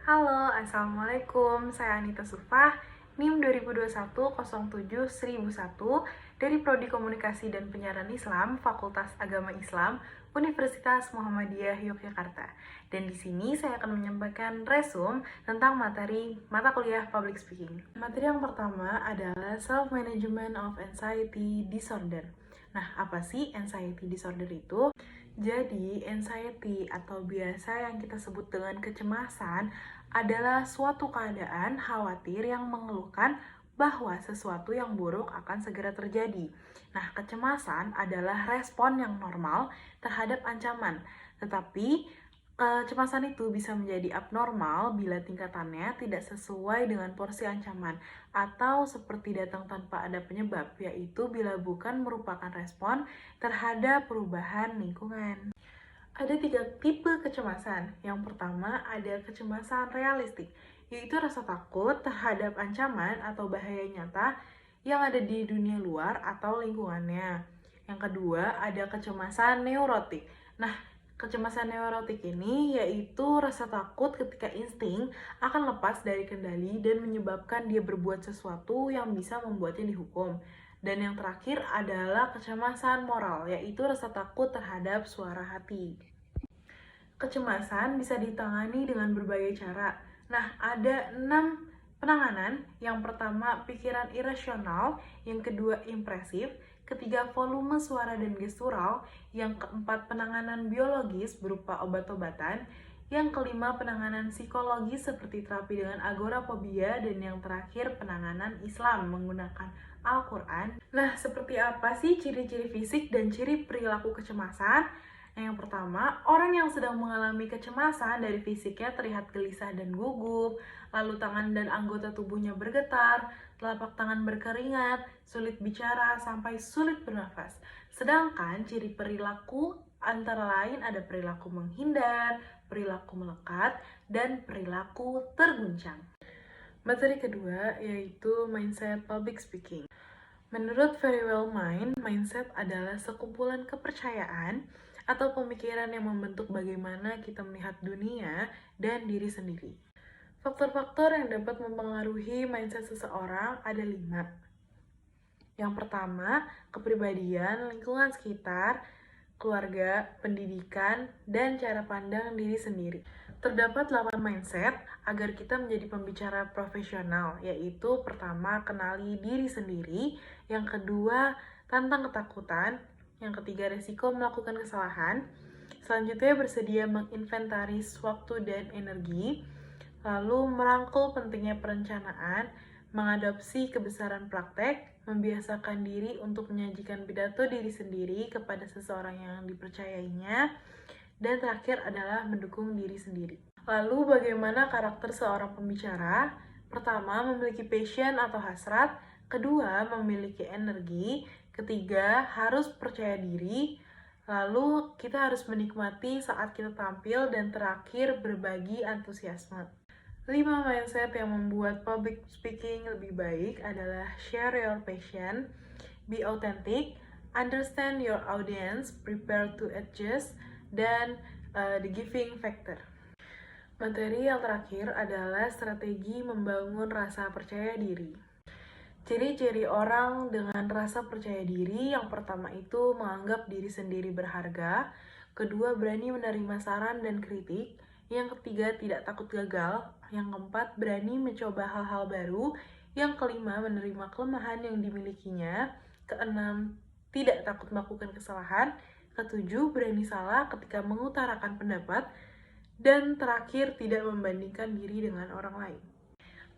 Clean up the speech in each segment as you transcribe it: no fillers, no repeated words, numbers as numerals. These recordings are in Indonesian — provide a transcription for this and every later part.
Halo, Assalamualaikum. Saya Anita Sufah, NIM 2021-07-1001 dari Prodi Komunikasi dan Penyiaran Islam, Fakultas Agama Islam, Universitas Muhammadiyah Yogyakarta. Dan di sini saya akan menyampaikan resume tentang materi mata kuliah Public Speaking. Materi yang pertama adalah Self-Management of Anxiety Disorder. Nah, apa sih anxiety disorder itu? Jadi, anxiety atau biasa yang kita sebut dengan kecemasan adalah suatu keadaan khawatir yang mengeluhkan bahwa sesuatu yang buruk akan segera terjadi. Nah, kecemasan adalah respon yang normal terhadap ancaman, tetapi kecemasan itu bisa menjadi abnormal bila tingkatannya tidak sesuai dengan porsi ancaman atau seperti datang tanpa ada penyebab, yaitu bila bukan merupakan respon terhadap perubahan lingkungan. Ada 3 tipe kecemasan. Yang pertama ada kecemasan realistik, yaitu rasa takut terhadap ancaman atau bahaya nyata yang ada di dunia luar atau lingkungannya. Yang kedua ada kecemasan neurotik. Nah, kecemasan neurotik ini yaitu rasa takut ketika insting akan lepas dari kendali dan menyebabkan dia berbuat sesuatu yang bisa membuatnya dihukum. Dan yang terakhir adalah kecemasan moral, yaitu rasa takut terhadap suara hati. Kecemasan bisa ditangani dengan berbagai cara. Nah, ada 6 penanganan. Yang pertama, pikiran irasional. Yang kedua, impresif. Ketiga, volume suara dan gestural. Yang keempat, penanganan biologis berupa obat-obatan. Yang kelima, penanganan psikologis seperti terapi dengan agorafobia. Dan yang terakhir, penanganan Islam menggunakan Al-Quran. Nah, seperti apa sih ciri-ciri fisik dan ciri perilaku kecemasan? Yang pertama, orang yang sedang mengalami kecemasan dari fisiknya terlihat gelisah dan gugup, lalu tangan dan anggota tubuhnya bergetar, telapak tangan berkeringat, sulit bicara, sampai sulit bernafas. Sedangkan ciri perilaku antara lain ada perilaku menghindar, perilaku melekat, dan perilaku terguncang. Materi kedua yaitu mindset public speaking. Menurut Verywell Mind, mindset adalah sekumpulan kepercayaan atau pemikiran yang membentuk bagaimana kita melihat dunia dan diri sendiri. Faktor-faktor yang dapat mempengaruhi mindset seseorang ada 5. Yang pertama, kepribadian, lingkungan sekitar, keluarga, pendidikan, dan cara pandang diri sendiri. Terdapat 8 mindset agar kita menjadi pembicara profesional, yaitu pertama, kenali diri sendiri, yang kedua, tantang ketakutan, yang ketiga, resiko melakukan kesalahan, selanjutnya bersedia menginventaris waktu dan energi, lalu merangkul pentingnya perencanaan, mengadopsi kebesaran praktek, membiasakan diri untuk menyajikan pidato diri sendiri kepada seseorang yang dipercayainya, dan terakhir adalah mendukung diri sendiri. Lalu bagaimana karakter seorang pembicara? Pertama, memiliki passion atau hasrat. Kedua, memiliki energi. Ketiga, harus percaya diri. Lalu kita harus menikmati saat kita tampil. Dan terakhir, berbagi antusiasme. 5 mindset yang membuat public speaking lebih baik adalah share your passion, be authentic, understand your audience, prepare to adjust, dan the giving factor. Materi yang terakhir adalah strategi membangun rasa percaya diri. Ciri-ciri orang dengan rasa percaya diri, yang pertama itu menganggap diri sendiri berharga, kedua berani menerima saran dan kritik, yang ketiga tidak takut gagal, yang keempat berani mencoba hal-hal baru, yang kelima menerima kelemahan yang dimilikinya, keenam tidak takut melakukan kesalahan, ketujuh berani salah ketika mengutarakan pendapat, dan terakhir tidak membandingkan diri dengan orang lain.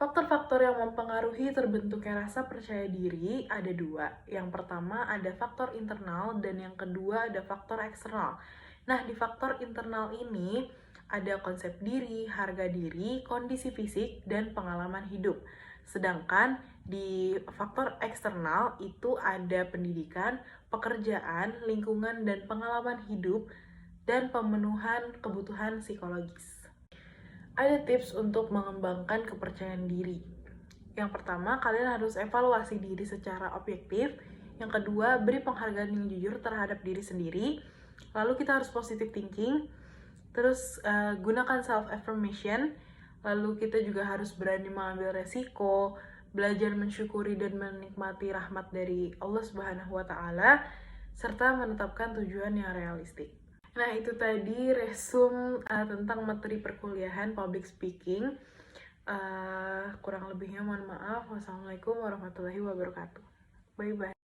Faktor-faktor yang mempengaruhi terbentuknya rasa percaya diri ada 2. Yang pertama ada faktor internal dan yang kedua ada faktor eksternal. Nah, di faktor internal ini ada konsep diri, harga diri, kondisi fisik, dan pengalaman hidup. Sedangkan di faktor eksternal itu ada pendidikan, pekerjaan, lingkungan, dan pengalaman hidup, dan pemenuhan kebutuhan psikologis. Ada tips untuk mengembangkan kepercayaan diri. Yang pertama, kalian harus evaluasi diri secara objektif. Yang kedua, beri penghargaan yang jujur terhadap diri sendiri. Lalu kita harus positive thinking. Terus gunakan self-affirmation. lalu kita juga harus berani mengambil resiko, belajar mensyukuri dan menikmati rahmat dari Allah Subhanahu wa Ta'ala, serta menetapkan tujuan yang realistik. Nah, itu tadi resum tentang materi perkuliahan public speaking. Kurang lebihnya mohon maaf. Wassalamualaikum warahmatullahi wabarakatuh. Bye bye.